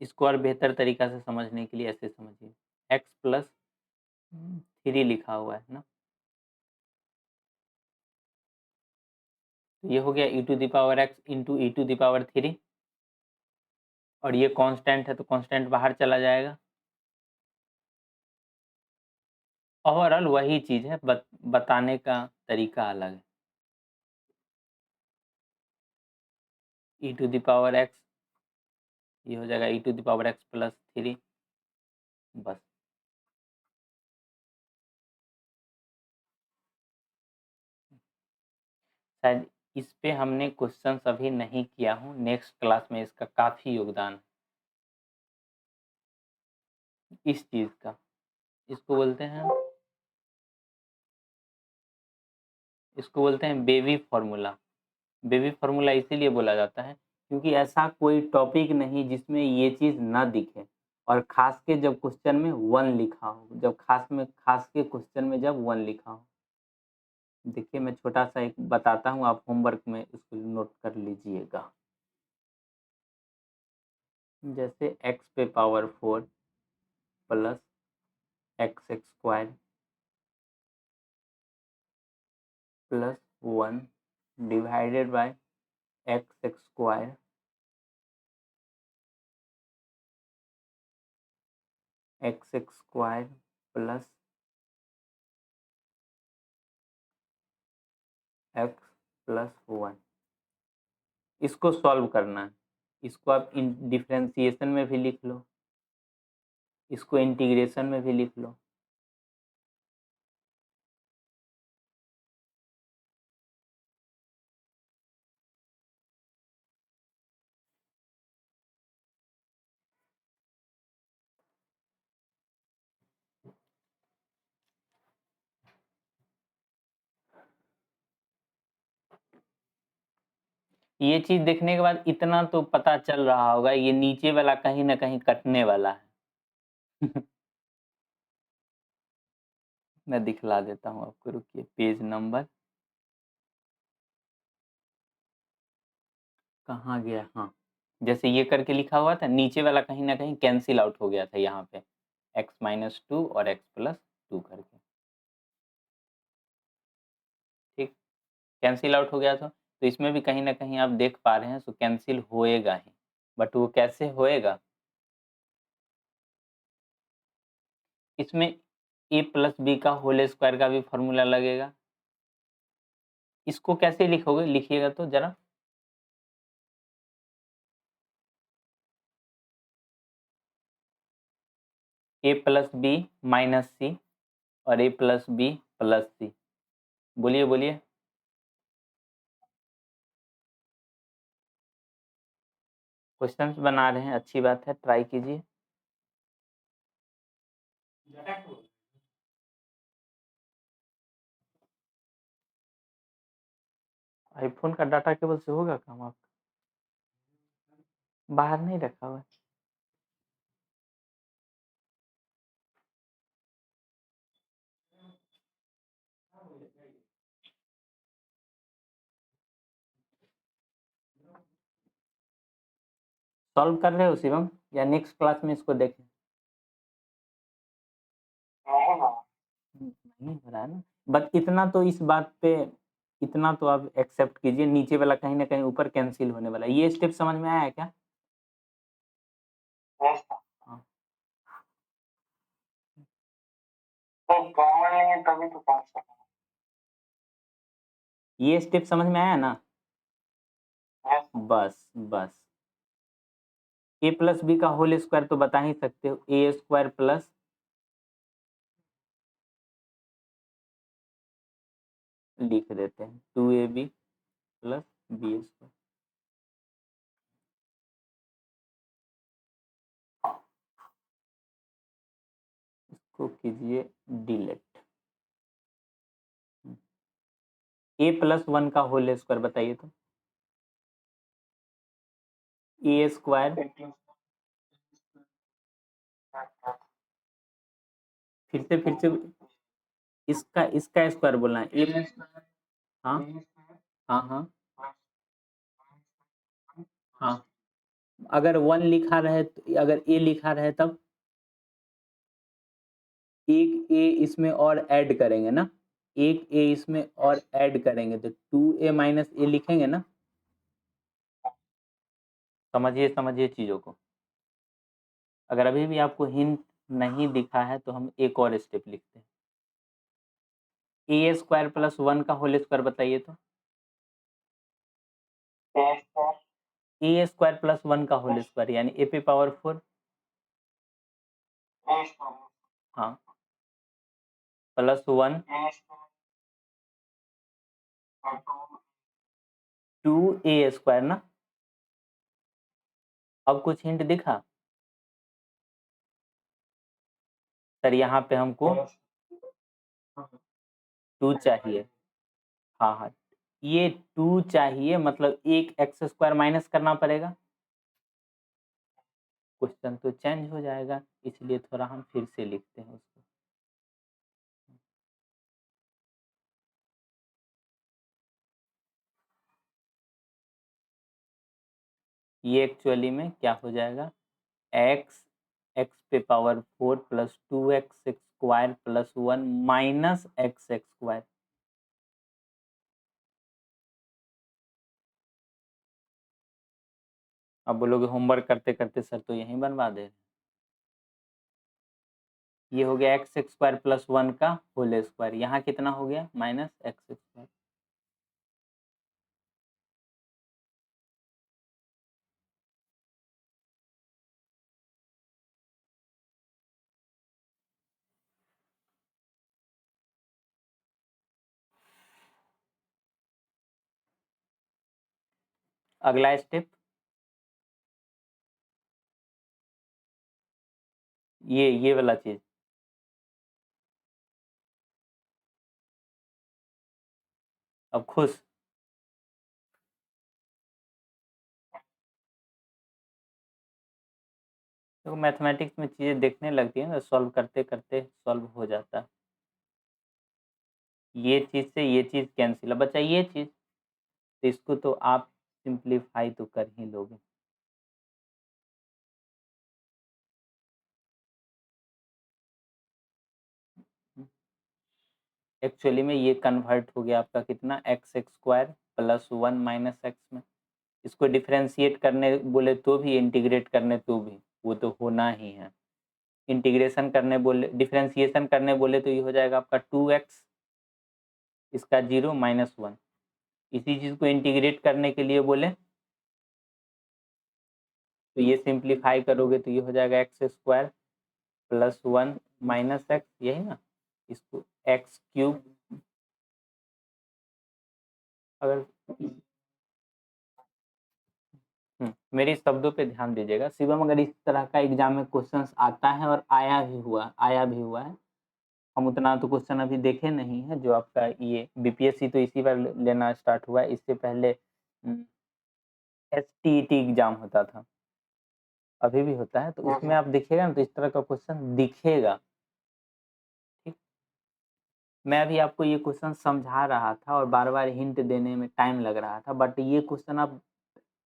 इसको और बेहतर तरीका से समझने के लिए ऐसे समझिए, x प्लस 3 लिखा हुआ है ना, तो ये हो गया e to the power x into e to the power 3, और ये कांस्टेंट है तो कांस्टेंट बाहर चला जाएगा। ओवरऑल वही चीज़ है, बताने का तरीका अलग है। e to the power x, ये हो जाएगा e to the power x plus 3, बस। शायद इस पे हमने क्वेश्चन अभी नहीं किया हूँ, नेक्स्ट क्लास में इसका काफ़ी योगदान है इस चीज़ का। इसको बोलते हैं बेबी फार्मूला। बेबी फार्मूला इसीलिए बोला जाता है क्योंकि ऐसा कोई टॉपिक नहीं जिसमें ये चीज़ ना दिखे, और खास के जब क्वेश्चन में 1 लिखा हो, जब खास के क्वेश्चन में जब 1 लिखा हो। देखिए मैं छोटा-सा एक बताता हूँ, आप होमवर्क में इसको नोट कर लीजिएगा। जैसे x पे power 4 plus x square plus 1 divided bye x square x square plus x plus 1, इसको सॉल्व करना है। इसको आप डिफरेंशिएशन में भी लिख लो, इसको इंटीग्रेशन में भी लिख लो। ये चीज देखने के बाद इतना तो पता चल रहा होगा, ये नीचे वाला कहीं ना कहीं कटने वाला है। मैं दिखला देता हूँ आपको, रुकिए। पेज नंबर कहाँ गया, हाँ, जैसे ये करके लिखा हुआ था, नीचे वाला कहीं ना कहीं कैंसिल आउट हो गया था यहाँ पे, x-2 और x+2 करके, ठीक, कैंसिल आउट हो गया था। तो इसमें भी कहीं ना कहीं आप देख पा रहे हैं, सो कैंसिल होएगा ही, बट वो कैसे होएगा, इसमें a प्लस बी का होल स्क्वायर का भी फॉर्मूला लगेगा। इसको कैसे लिखोगे, लिखिएगा तो जरा। a प्लस बी माइनस सी और a प्लस बी प्लस सी, बोलिए बोलिए। क्वेश्चंस बना रहे हैं, अच्छी बात है, ट्राई कीजिए। आईफोन का डाटा केबल से होगा काम आपका? बाहर नहीं रखा हुआ है। सॉल्व कर रहे हो शिवम, या नेक्स्ट क्लास में इसको देखें? नहीं हो रहा है ना, बट इतना तो इस बात पे, इतना तो आप एक्सेप्ट कीजिए, नीचे वाला कहीं ना कहीं ऊपर कैंसिल होने वाला है। ये स्टेप समझ में आया है क्या? हाँ, ये स्टेप समझ में आया ना? बस बस, a प्लस बी का होल स्क्वायर तो बता ही सकते हो, ए स्क्वायर प्लस लिख देते हैं 2ab प्लस बी स्क्वायर। इसको कीजिए डिलीट। a प्लस 1 का होल स्क्वायर बताइए तो, ए स्क्वायर, फिर से इसका इसका स्क्वायर बोलना है, ए, हाँ हाँ हाँ हाँ, अगर 1 लिखा रहे, अगर ए लिखा रहे तब एक ए इसमें और ऐड करेंगे ना, एक ए इसमें और ऐड करेंगे तो 2a माइनस ए लिखेंगे ना। समझिए समझिए चीजों को। अगर अभी भी आपको हिंट नहीं दिखा है तो हम एक और स्टेप लिखते हैं। ए स्क्वायर प्लस 1 का होल स्क्वायर बताइए तो, ए स्क्वायर प्लस 1 का होल स्क्वायर यानी ए पे पावर 4, हाँ, प्लस 1 2a स्क्वायर ना। अब कुछ हिंट दिखा सर, यहाँ पे हमको 2 चाहिए, हाँ हाँ, ये 2 चाहिए, मतलब एक एक्स स्क्वायर माइनस करना पड़ेगा, क्वेश्चन तो चेंज हो जाएगा, इसलिए थोड़ा हम फिर से लिखते हैं उसको। ये एक्चुअली में क्या हो जाएगा, एक्स एक्स पे power 4 plus 2x square plus 1 minus x square. अब बोलोगे होमवर्क करते करते सर तो यहीं बनवा दे। ये हो गया एक्स स्क्वायर प्लस 1 का होल स्क्वायर, यहाँ कितना हो गया माइनस एक्स स्क्वायर। अगला स्टेप, ये वाला चीज, अब खुश। तो मैथमेटिक्स में चीजें देखने लगती है ना, सॉल्व करते करते सॉल्व हो जाता है। ये चीज से ये चीज कैंसिल, अब बचा ये चीज, तो इसको तो आप सिंप्लीफाई तो कर ही लोगे। एक्चुअली में ये कन्वर्ट हो गया आपका कितना, x square plus 1 minus x में। इसको डिफरेंशिएट करने बोले तो भी, इंटीग्रेट करने तो भी, वो तो होना ही है। इंटीग्रेशन करने बोले, डिफरेंशिएशन करने बोले तो ये हो जाएगा आपका 2x, इसका 0 माइनस 1। इसी चीज को इंटीग्रेट करने के लिए बोले तो ये सिंप्लीफाई करोगे तो ये हो जाएगा x square plus 1 minus x, यही ना। इसको एक्स क्यूब, अगर मेरी शब्दों पे ध्यान दीजिएगा शिवम, अगर इस तरह का एग्जाम में क्वेश्चंस आता है और आया भी हुआ है, हम उतना तो क्वेश्चन अभी देखे नहीं है। जो आपका ये बीपीएससी तो इसी बार लेना स्टार्ट हुआ है, इससे पहले एसटीईटी एग्जाम होता था, अभी भी होता है, तो उसमें आप देखिएगा ना तो इस तरह का क्वेश्चन दिखेगा। ठीक, मैं अभी आपको ये क्वेश्चन समझा रहा था और बार बार हिंट देने में टाइम लग रहा था, बट ये क्वेश्चन आप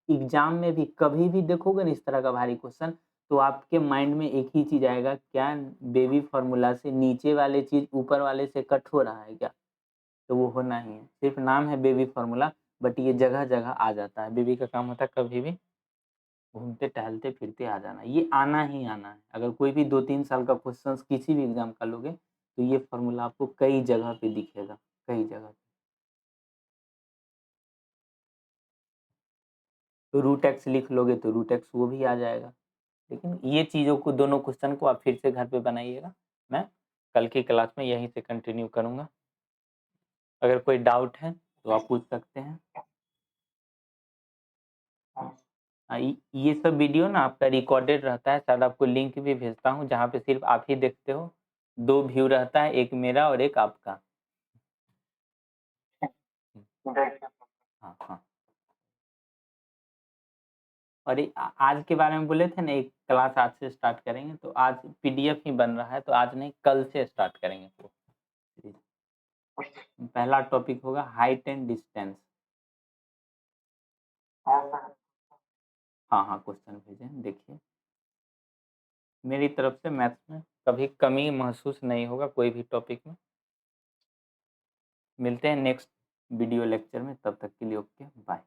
एग्जाम में भी कभी भी देखोगे ना इस तरह का भारी क्वेश्चन, तो आपके माइंड में एक ही चीज आएगा, क्या बेबी फॉर्मूला से नीचे वाले चीज ऊपर वाले से कट हो रहा है क्या? तो वो होना ही है, सिर्फ नाम है बेबी फॉर्मूला, बट ये जगह जगह आ जाता है। बेबी का काम होता है कभी भी घूमते टहलते फिरते आ जाना, ये आना ही आना है। अगर कोई भी 2-3 साल का क्वेश्चन किसी भी एग्जाम का लोगे तो ये फॉर्मूला आपको कई जगह पे दिखेगा, कई जगह। तो रूट एक्स लिख लोगे तो रूट एक्स वो भी आ जाएगा। लेकिन ये चीज़ों को, दोनों क्वेश्चन को आप फिर से घर पे बनाइएगा, मैं कल की क्लास में यहीं से कंटिन्यू करूँगा। अगर कोई डाउट है तो आप पूछ सकते हैं। ये सब वीडियो ना आपका रिकॉर्डेड रहता है, शायद आपको लिंक भी भेजता हूँ जहाँ पे सिर्फ आप ही देखते हो। 2 व्यू रहता है, एक मेरा और एक आपका। हाँ, हाँ। और आज के बारे में बोले थे ना, एक क्लास आज से स्टार्ट करेंगे, तो आज पीडीएफ ही बन रहा है, तो आज नहीं कल से स्टार्ट करेंगे। पहला टॉपिक होगा हाइट एंड डिस्टेंस। हाँ, हाँ, क्वेश्चन भेजें, देखिए। मेरी तरफ से मैथ्स में कभी कमी महसूस नहीं होगा कोई भी टॉपिक में। मिलते हैं नेक्स्ट वीडियो लेक्चर में, तब तक के लिए ओके बाय।